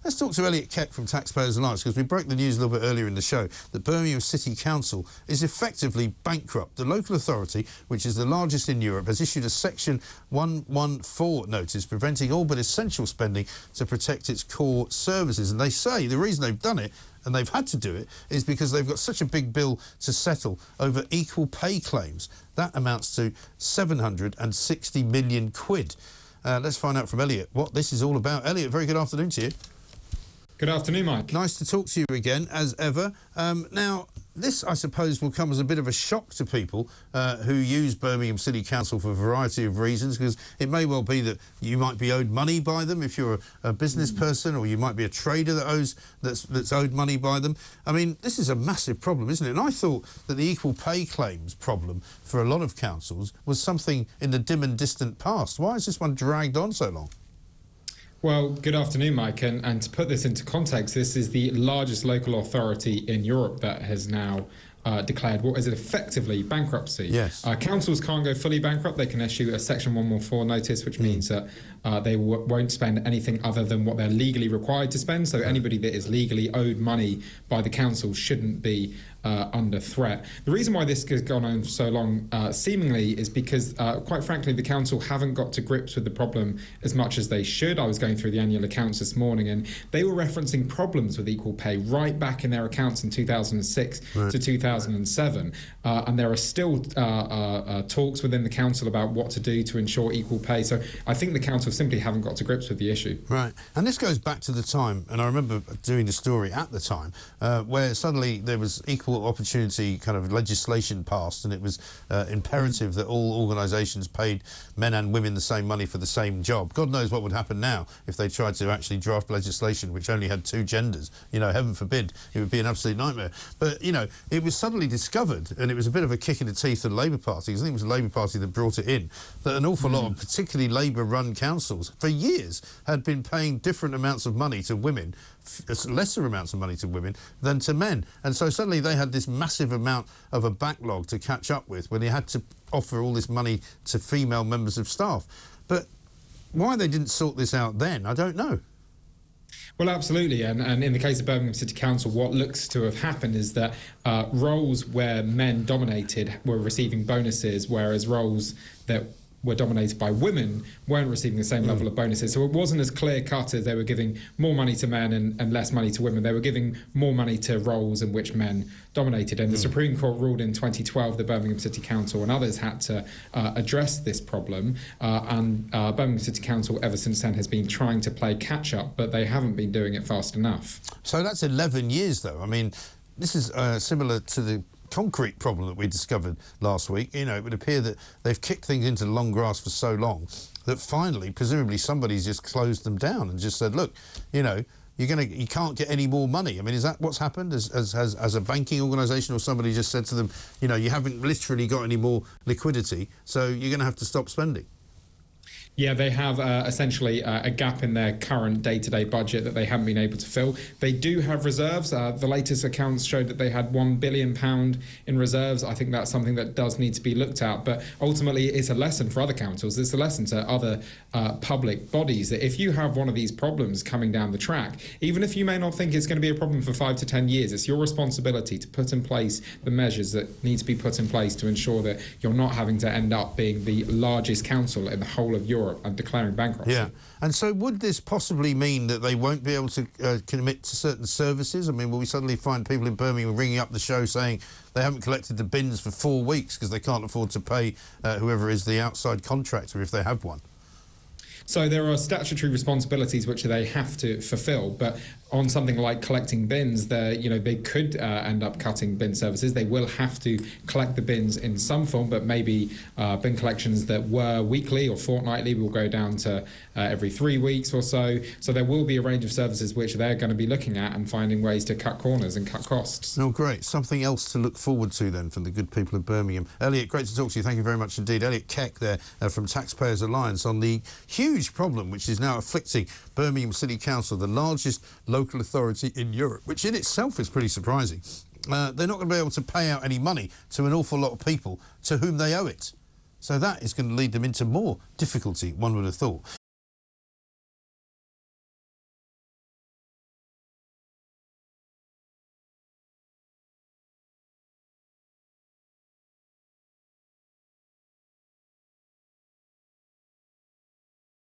Let's talk to Elliot Keck from Taxpayers because we broke the news a little bit earlier in the show that Birmingham City Council is effectively bankrupt. The local authority, which is the largest in Europe, has issued a Section 114 notice preventing all but essential spending to protect its core services. And they say the reason they've done it, and they've had to do it, is because they've got such a big bill to settle over equal pay claims. That amounts to 760 million quid. Let's find out from Elliot what this is all about. Elliot, very good afternoon to you. Good afternoon, Mike. Nice to talk to you again, as ever. Now, this, I suppose, will come as a bit of a shock to people who use Birmingham City Council for a variety of reasons, because it may well be that you might be owed money by them if you're a business person, or you might be a trader that's owed money by them. I mean, this is a massive problem, isn't it? And I thought that the equal pay claims problem for a lot of councils was something in the dim and distant past. Why has this one dragged on so long? Well, good afternoon, Mike. And to put this into context, this is the largest local authority in Europe that has now declared what is effectively bankruptcy. Yes. Councils can't go fully bankrupt. They can issue a Section 114 notice, which means that they won't spend anything other than what they're legally required to spend. So anybody that is legally owed money by the council shouldn't be under threat. The reason why this has gone on so long, seemingly, is because, quite frankly, the council haven't got to grips with the problem as much as they should. I was going through the annual accounts this morning, and they were referencing problems with equal pay right back in their accounts in 2006 to 2007. And there are still talks within the council about what to do to ensure equal pay. So I think the council simply haven't got to grips with the issue. Right. And this goes back to the time, and I remember doing the story at the time, where suddenly there was equal opportunity kind of legislation passed, and it was imperative that all organisations paid men and women the same money for the same job. God knows what would happen now if they tried to actually draft legislation which only had two genders. You know, heaven forbid, it would be an absolute nightmare. But, you know, it was suddenly discovered, and it was a bit of a kick in the teeth of the Labour Party, I think it was the Labour Party that brought it in, that an awful lot of particularly Labour-run councils for years had been paying different amounts of money to women, lesser amounts of money to women than to men. And so suddenly they had this massive amount of a backlog to catch up with when they had to offer all this money to female members of staff. But why they didn't sort this out then, I don't know. Well, absolutely. And in the case of Birmingham City Council, what looks to have happened is that roles where men dominated were receiving bonuses, whereas roles that were dominated by women weren't receiving the same level of bonuses. So it wasn't as clear-cut as they were giving more money to men and less money to women. They were giving more money to roles in which men dominated. And the Supreme Court ruled in 2012 that Birmingham City Council and others had to address this problem. Birmingham City Council, ever since then, has been trying to play catch-up, but they haven't been doing it fast enough. So that's 11 years, though. I mean, this is similar to the concrete problem that we discovered last week. You know, it would appear that they've kicked things into the long grass for so long that finally, presumably, somebody's just closed them down and just said, look, you know, you can't get any more money. I mean, is that what's happened? As a banking organisation, or somebody just said to them, you know, you haven't literally got any more liquidity, so you're going to have to stop spending? Yeah, they have essentially a gap in their current day-to-day budget that they haven't been able to fill. They do have reserves. The latest accounts showed that they had £1 billion in reserves. I think that's something that does need to be looked at. But ultimately, it's a lesson for other councils. It's a lesson to other public bodies that if you have one of these problems coming down the track, even if you may not think it's going to be a problem for 5 to 10 years, it's your responsibility to put in place the measures that need to be put in place to ensure that you're not having to end up being the largest council in the whole of Europe and declaring bankruptcy. Yeah, and so would this possibly mean that they won't be able to commit to certain services? I mean, will we suddenly find people in Birmingham ringing up the show saying they haven't collected the bins for 4 weeks because they can't afford to pay whoever is the outside contractor if they have one? So there are statutory responsibilities which they have to fulfil, but on something like collecting bins, they could end up cutting bin services. They will have to collect the bins in some form, but maybe bin collections that were weekly or fortnightly will go down to every 3 weeks or so. So there will be a range of services which they're going to be looking at and finding ways to cut corners and cut costs. Oh, great. Something else to look forward to then from the good people of Birmingham. Elliot, great to talk to you. Thank you very much indeed. Elliot Keck there from Taxpayers Alliance on the huge problem which is now afflicting Birmingham City Council, the largest local authority in Europe, which in itself is pretty surprising. They're not going to be able to pay out any money to an awful lot of people to whom they owe it. So that is going to lead them into more difficulty, one would have thought.